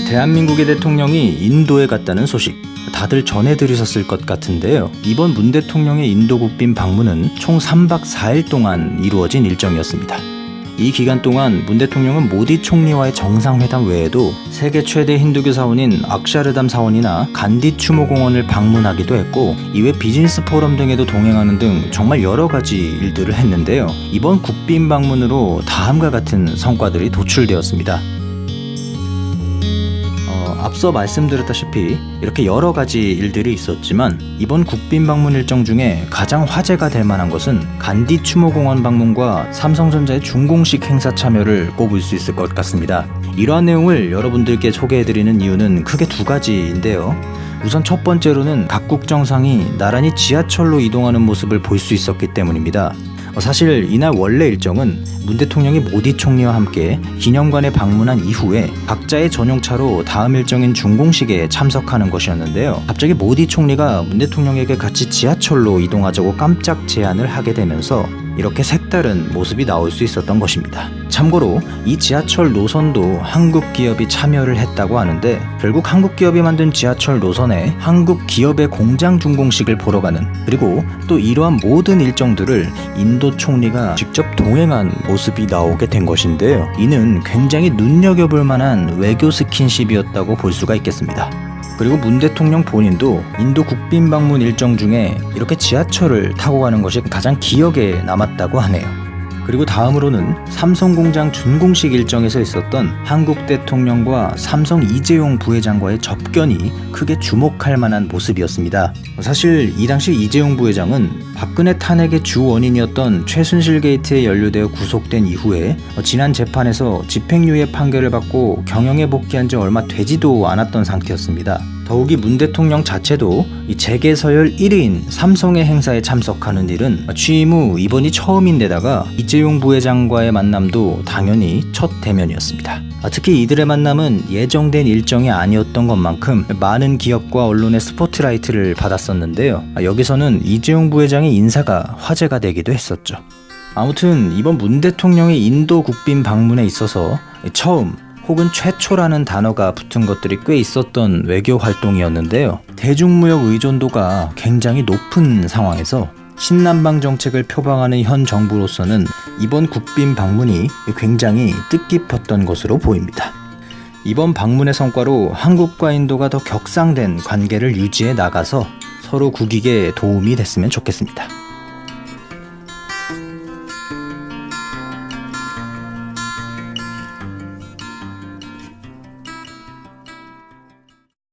대한민국의 대통령이 인도에 갔다는 소식 다들 전해 들으셨을 것 같은데요. 이번 문 대통령의 인도 국빈 방문은 총 3박 4일 동안 이루어진 일정이었습니다. 이 기간 동안 문 대통령은 모디 총리와의 정상회담 외에도 세계 최대 힌두교 사원인 악샤르담 사원이나 간디 추모공원을 방문하기도 했고, 이외 비즈니스 포럼 등에도 동행하는 등 정말 여러 가지 일들을 했는데요. 이번 국빈 방문으로 다음과 같은 성과들이 도출되었습니다. 앞서 말씀드렸다시피 이렇게 여러 가지 일들이 있었지만, 이번 국빈 방문 일정 중에 가장 화제가 될 만한 것은 간디 추모공원 방문과 삼성전자의 준공식 행사 참여를 꼽을 수 있을 것 같습니다. 이러한 내용을 여러분들께 소개해드리는 이유는 크게 두 가지인데요. 우선 첫 번째로는 각국 정상이 나란히 지하철로 이동하는 모습을 볼 수 있었기 때문입니다. 사실 이날 원래 일정은 문 대통령이 모디 총리와 함께 기념관에 방문한 이후에 각자의 전용차로 다음 일정인 준공식에 참석하는 것이었는데요. 갑자기 모디 총리가 문 대통령에게 같이 지하철로 이동하자고 깜짝 제안을 하게 되면서 이렇게 색다른 모습이 나올 수 있었던 것입니다. 참고로 이 지하철 노선도 한국 기업이 참여를 했다고 하는데, 결국 한국 기업이 만든 지하철 노선에 한국 기업의 공장 준공식을 보러 가는, 그리고 또 이러한 모든 일정들을 인도 총리가 직접 동행한 모습이 나오게 된 것인데요. 이는 굉장히 눈여겨볼 만한 외교 스킨십이었다고 볼 수가 있겠습니다. 그리고 문 대통령 본인도 인도 국빈 방문 일정 중에 이렇게 지하철을 타고 가는 것이 가장 기억에 남았다고 하네요. 그리고 다음으로는 삼성공장 준공식 일정에서 있었던 한국 대통령과 삼성 이재용 부회장과의 접견이 크게 주목할 만한 모습이었습니다. 사실 이 당시 이재용 부회장은 박근혜 탄핵의 주 원인이었던 최순실 게이트에 연루되어 구속된 이후에 지난 재판에서 집행유예 판결을 받고 경영에 복귀한 지 얼마 되지도 않았던 상태였습니다. 더욱이 문 대통령 자체도 이 재계 서열 1위인 삼성의 행사에 참석하는 일은 취임 후 이번이 처음인데다가 이재용 부회장과의 만남도 당연히 첫 대면이었습니다. 특히 이들의 만남은 예정된 일정이 아니었던 것만큼 많은 기업과 언론의 스포트라이트를 받았었는데요. 여기서는 이재용 부회장의 인사가 화제가 되기도 했었죠. 아무튼 이번 문 대통령의 인도 국빈 방문에 있어서 처음 혹은 최초라는 단어가 붙은 것들이 꽤 있었던 외교 활동이었는데요. 대중무역 의존도가 굉장히 높은 상황에서 신남방 정책을 표방하는 현 정부로서는 이번 국빈 방문이 굉장히 뜻깊었던 것으로 보입니다. 이번 방문의 성과로 한국과 인도가 더 격상된 관계를 유지해 나가서 서로 국익에 도움이 됐으면 좋겠습니다.